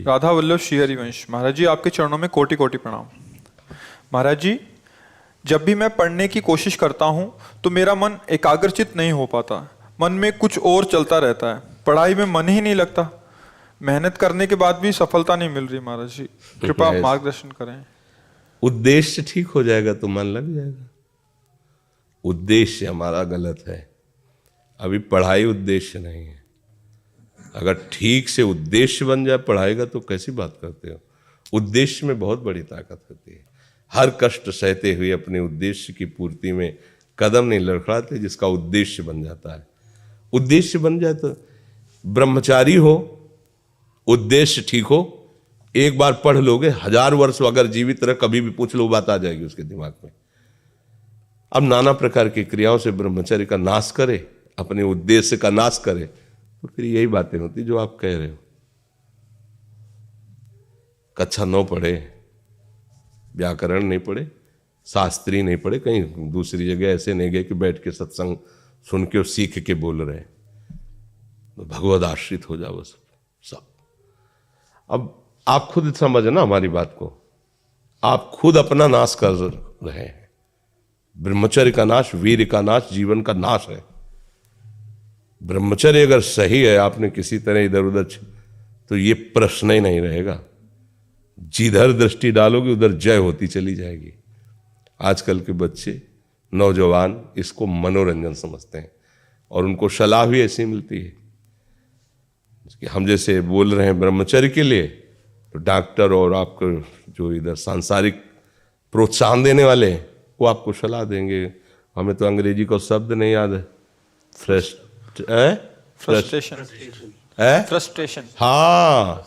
राधा वल्लभ श्री हरिवंश। महाराज जी, आपके चरणों में कोटि कोटि प्रणाम। महाराज जी, जब भी मैं पढ़ने की कोशिश करता हूँ तो मेरा मन एकाग्रचित नहीं हो पाता, मन में कुछ और चलता रहता है, पढ़ाई में मन ही नहीं लगता। मेहनत करने के बाद भी सफलता नहीं मिल रही। महाराज जी, कृपा मार्गदर्शन करें। उद्देश्य ठीक हो जाएगा तो मन लग जाएगा। उद्देश्य हमारा गलत है, अभी पढ़ाई उद्देश्य नहीं है। अगर ठीक से उद्देश्य बन जाए पढ़ाई का तो कैसी बात करते हो। उद्देश्य में बहुत बड़ी ताकत होती है। हर कष्ट सहते हुए अपने उद्देश्य की पूर्ति में कदम नहीं लड़खड़ाते, जिसका उद्देश्य बन जाता है। उद्देश्य बन जाए तो ब्रह्मचारी हो, उद्देश्य ठीक हो, एक बार पढ़ लोगे, 1000 वर्ष अगर जीवित रह कभी भी पूछ लो बात आ जाएगी उसके दिमाग में। अब नाना प्रकार की क्रियाओं से ब्रह्मचर्य का नाश करे, अपने उद्देश्य का नाश करे, तो फिर यही बातें होती जो आप कह रहे हो। कक्षा 9 पढ़े, व्याकरण नहीं पढ़े, शास्त्री नहीं पढ़े, कहीं दूसरी जगह ऐसे नहीं गए कि बैठ के सत्संग सुन के और सीख के बोल रहे, तो भगवद आश्रित हो जाओ सब। अब आप खुद समझना हमारी बात को, आप खुद अपना नाश कर रहे हैं। ब्रह्मचर्य का नाश, वीर का नाश, जीवन का नाश है। ब्रह्मचर्य अगर सही है, आपने किसी तरह इधर उधर तो ये प्रश्न ही नहीं रहेगा। जिधर दृष्टि डालोगे उधर जय होती चली जाएगी। आजकल के बच्चे, नौजवान इसको मनोरंजन समझते हैं और उनको सलाह भी ऐसी मिलती है कि हम जैसे बोल रहे हैं ब्रह्मचर्य के लिए, तो डॉक्टर और आपको जो इधर सांसारिक प्रोत्साहन देने वाले हैं वो आपको सलाह देंगे। हमें तो अंग्रेजी का शब्द नहीं याद है, फ्रस्ट्रेशन। हाँ,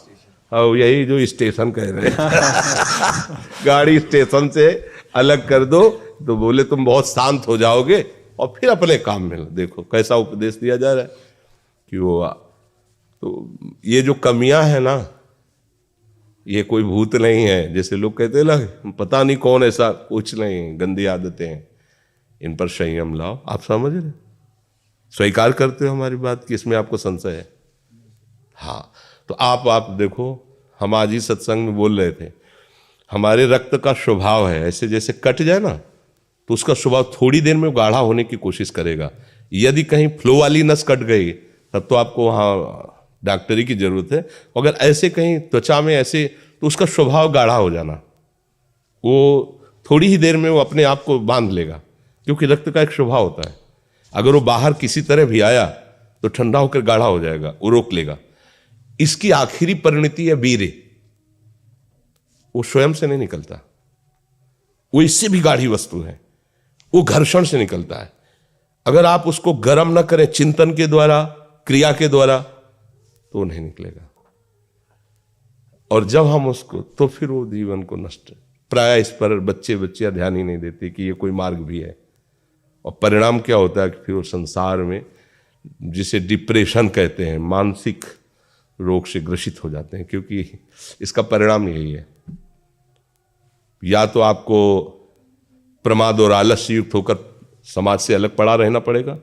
यही जो स्टेशन कह रहे हैं गाड़ी स्टेशन से अलग कर दो तो बोले तुम बहुत शांत हो जाओगे और फिर अपने काम में देखो कैसा उपदेश दिया जा रहा है कि वो। तो ये जो कमियां है ना, ये कोई भूत नहीं है जैसे लोग कहते हैं ना, पता नहीं कौन, ऐसा कुछ नहीं, गंदी आदतें हैं, इन पर संयम लाओ। आप समझ रहे, स्वीकार करते हो हमारी बात कि इसमें आपको संशय है? हाँ, तो आप देखो, हम आज ही सत्संग में बोल रहे थे, हमारे रक्त का स्वभाव है ऐसे, जैसे कट जाए ना तो उसका स्वभाव थोड़ी देर में गाढ़ा होने की कोशिश करेगा। यदि कहीं फ्लो वाली नस कट गई तब तो आपको वहाँ डॉक्टरी की जरूरत है। अगर ऐसे कहीं त्वचा में ऐसे, तो उसका स्वभाव गाढ़ा हो जाना, वो थोड़ी ही देर में वो अपने आप को बांध लेगा, क्योंकि रक्त का एक स्वभाव होता है। अगर वो बाहर किसी तरह भी आया तो ठंडा होकर गाढ़ा हो जाएगा, वो रोक लेगा। इसकी आखिरी परिणति है वीर्य, वो स्वयं से नहीं निकलता, वो इससे भी गाढ़ी वस्तु है, वो घर्षण से निकलता है। अगर आप उसको गर्म न करें चिंतन के द्वारा, क्रिया के द्वारा, तो वो नहीं निकलेगा। और जब हम उसको, तो फिर वो जीवन को नष्ट, प्राय इस पर बच्चियां ध्यान ही नहीं देती कि ये कोई मार्ग भी है। और परिणाम क्या होता है कि फिर वो संसार में, जिसे डिप्रेशन कहते हैं, मानसिक रोग से ग्रसित हो जाते हैं, क्योंकि इसका परिणाम यही है। या तो आपको प्रमाद और आलस्य युक्त होकर समाज से अलग पड़ा रहना पड़ेगा,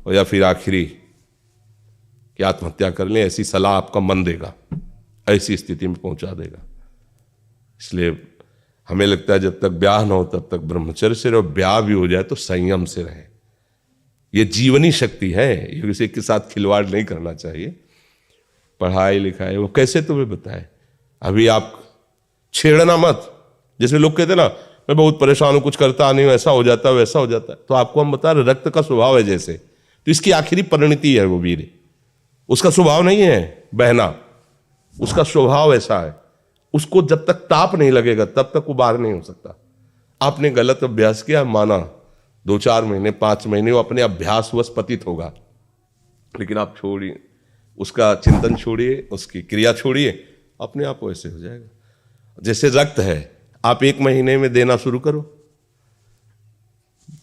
और या फिर आखिरी कि आत्महत्या कर लें, ऐसी सलाह आपका मन देगा, ऐसी स्थिति में पहुंचा देगा। इसलिए हमें लगता है जब तक ब्याह न हो तब तक ब्रह्मचर्य से रहो, ब्याह भी हो जाए तो संयम से रहे। ये जीवनी शक्ति है, ये किसी के साथ खिलवाड़ नहीं करना चाहिए। पढ़ाई लिखाई वो कैसे तुम्हें बताए, अभी आप छेड़ना मत। जैसे लोग कहते ना, मैं बहुत परेशान हूं, कुछ करता नहीं हूं, ऐसा हो जाता है वैसा हो जाता है, तो आपको हम बता रहे रक्त का स्वभाव है जैसे, तो इसकी आखिरी परिणति है वो वीर। उसका स्वभाव नहीं है बहना, उसका स्वभाव ऐसा है, उसको जब तक ताप नहीं लगेगा तब तक वो बाहर नहीं हो सकता। आपने गलत अभ्यास किया, माना 2-4 महीने 5 महीने वो अपने अभ्यासवश पतित होगा, लेकिन आप छोड़िए, उसका चिंतन छोड़िए, उसकी क्रिया छोड़िए, अपने आप वैसे हो जाएगा। जैसे रक्त है, आप 1 महीने में देना शुरू करो,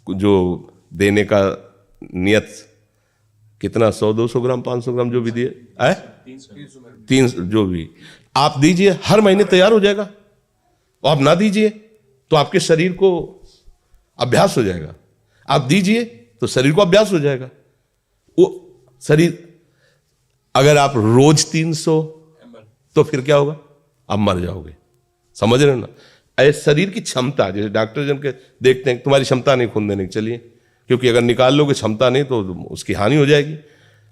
जो देने का नियत कितना, 100-200 ग्राम 500 ग्राम जो भी दिए, 300 जो भी आप दीजिए, हर महीने तैयार हो जाएगा। और आप ना दीजिए तो आपके शरीर को अभ्यास हो जाएगा, आप दीजिए तो शरीर को अभ्यास हो जाएगा। वो शरीर, अगर आप रोज 300 तो फिर क्या होगा? आप मर जाओगे। समझ रहे हो ना? ऐसे शरीर की क्षमता, जैसे डॉक्टर जन के देखते हैं तुम्हारी क्षमता नहीं खून देने की, चलिए, क्योंकि अगर निकाल लोगे क्षमता नहीं तो उसकी हानि हो जाएगी।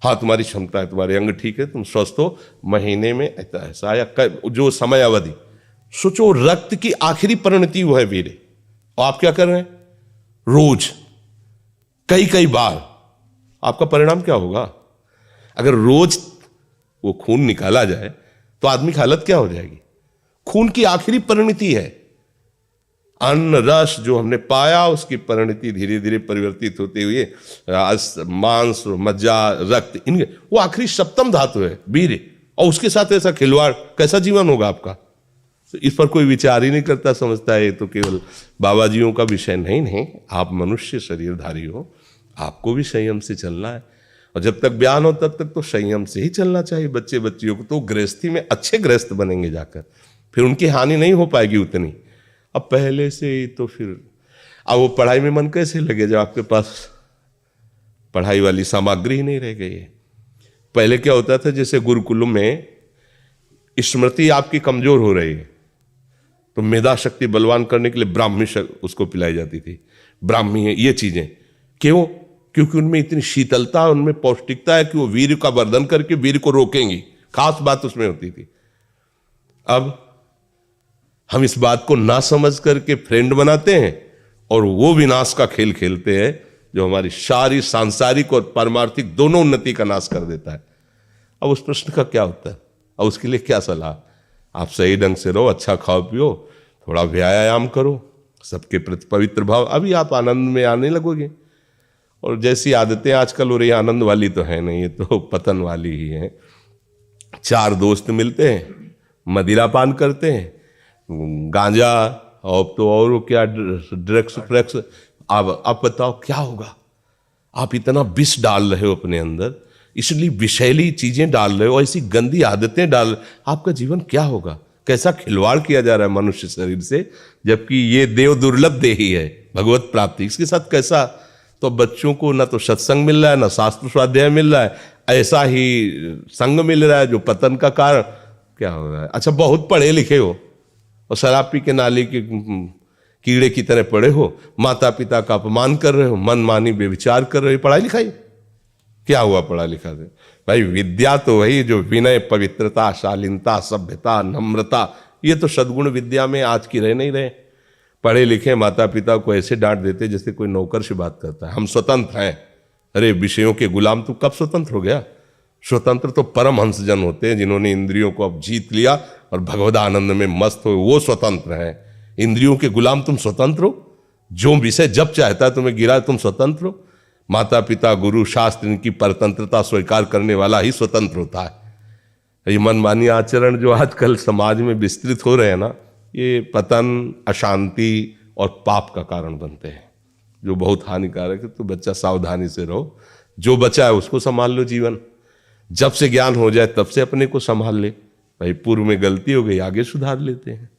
हाँ तुम्हारी क्षमता है, तुम्हारे अंग ठीक है, तुम स्वस्थ हो, महीने में ऐसा या जो समय अवधि, सोचो रक्त की आखिरी परिणति वो है वीर्य, और आप क्या कर रहे हैं? रोज कई कई बार। आपका परिणाम क्या होगा? अगर रोज वो खून निकाला जाए तो आदमी की हालत क्या हो जाएगी? खून की आखिरी परिणति है। अन्न रस जो हमने पाया उसकी परिणति धीरे धीरे परिवर्तित होते हुए मांस, मज्जा, रक्त, इनके वो आखिरी सप्तम धातु है वीर्य, और उसके साथ ऐसा खिलवाड़, कैसा जीवन होगा आपका? तो इस पर कोई विचार ही नहीं करता, समझता है तो केवल बाबा जियों का विषय। नहीं, आप मनुष्य शरीरधारी हो, आपको भी संयम से चलना है, और जब तक ज्ञान हो तब तक तो संयम से ही चलना चाहिए। बच्चे बच्चियों को तो गृहस्थी में अच्छे गृहस्थ बनेंगे जाकर, फिर उनकी हानि नहीं हो पाएगी उतनी। अब पहले से ही तो फिर अब वो पढ़ाई में मन कैसे लगे जब आपके पास पढ़ाई वाली सामग्री ही नहीं रह गई है? पहले क्या होता था, जैसे गुरुकुल में स्मृति आपकी कमजोर हो रही है तो मेधा शक्ति बलवान करने के लिए ब्राह्मी उसको पिलाई जाती थी, ब्राह्मी है ये चीजें। क्यों? क्योंकि उनमें इतनी शीतलता, उनमें पौष्टिकता है कि वो वीर का वर्धन करके वीर को रोकेंगी, खास बात उसमें होती थी। अब हम इस बात को ना समझ करके फ्रेंड बनाते हैं और वो विनाश का खेल खेलते हैं जो हमारी सारी सांसारिक और पारमार्थिक दोनों उन्नति का नाश कर देता है। अब उस प्रश्न का क्या होता है? अब उसके लिए क्या सलाह? आप सही ढंग से रहो, अच्छा खाओ पियो, थोड़ा व्यायाम करो, सबके प्रति पवित्र भाव, अभी आप आनंद में आने लगोगे। और जैसी आदतें आजकल हो रही, आनंद वाली तो है नहीं, ये तो पतन वाली ही है। 4 दोस्त मिलते हैं, मदिरा पान करते हैं, गांजा और तो और क्या ड्रग्स फ्रग्स। आप बताओ क्या होगा? आप इतना विष डाल रहे हो अपने अंदर, इसलिए विषैली चीजें डाल रहे हो, ऐसी गंदी आदतें डाल, आपका जीवन क्या होगा? कैसा खिलवाड़ किया जा रहा है मनुष्य शरीर से, जबकि ये देव दुर्लभ देही है भगवत प्राप्ति, इसके साथ कैसा? तो बच्चों को ना तो सत्संग मिल रहा है, ना शास्त्र स्वाध्याय मिल रहा है, ऐसा ही संग मिल रहा है जो पतन का कारण क्या हो रहा है। अच्छा, बहुत पढ़े लिखे हो और शराब पी के नाली के कीड़े की तरह पड़े हो, माता पिता का अपमान कर रहे हो, मनमानी बेविचार कर रहे हो, पढ़ाई लिखाई क्या हुआ? पढ़ा लिखा से भाई विद्या तो वही जो विनय, पवित्रता, शालीनता, सभ्यता, नम्रता, ये तो सद्गुण विद्या में आज की रह नहीं रहे। पढ़े लिखे माता पिता को ऐसे डांट देते जैसे कोई नौकर से बात करता है, हम स्वतंत्र हैं। अरे विषयों के गुलाम तू कब स्वतंत्र हो गया? स्वतंत्र तो परमहंस जन होते हैं जिन्होंने इंद्रियों को अब जीत लिया और भगवद आनंद में मस्त हो, वो स्वतंत्र हैं। इंद्रियों के गुलाम तुम स्वतंत्र हो? जो विषय जब चाहता है तुम्हें गिरा, तुम स्वतंत्र हो? माता पिता, गुरु, शास्त्र, इनकी परतंत्रता स्वीकार करने वाला ही स्वतंत्र होता है। ये मनमानी आचरण जो आजकल समाज में विस्तृत हो रहे हैं ना, ये पतन, अशांति और पाप का कारण बनते हैं, जो बहुत हानिकारक है। तो बच्चा सावधानी से रहो, जो बचा है उसको संभाल लो। जीवन जब से ज्ञान हो जाए तब से अपने को संभाल ले। भाई पूर्व में गलती हो गई, आगे सुधार लेते हैं।